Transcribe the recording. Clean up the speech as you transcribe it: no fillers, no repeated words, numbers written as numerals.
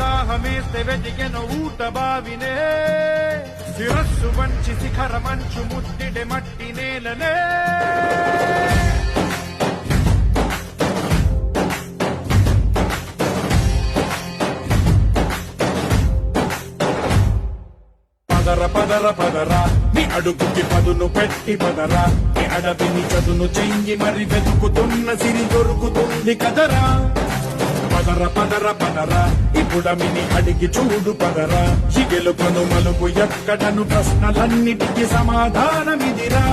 దాహమేస్తే వెతికెను ఊట బావినే శిరస్సు వంచి శిఖర మంచు ముద్దిడే మట్టి నేలనే పదర పదర పదరా నీ అడుగుకి పదును పెట్టి పదరా నీ అడవిని చదును చెయ్యి మరి వెతుకుతున్న సిరి దొరుకుతుంది కదరా పదర పదర పదరా ఇప్పుడమిని అడిగి చూడు పదరా ఈ గెలుపను మలుపు ఎక్కడను ప్రశ్నలన్నిటికీ సమాధానమిదిరా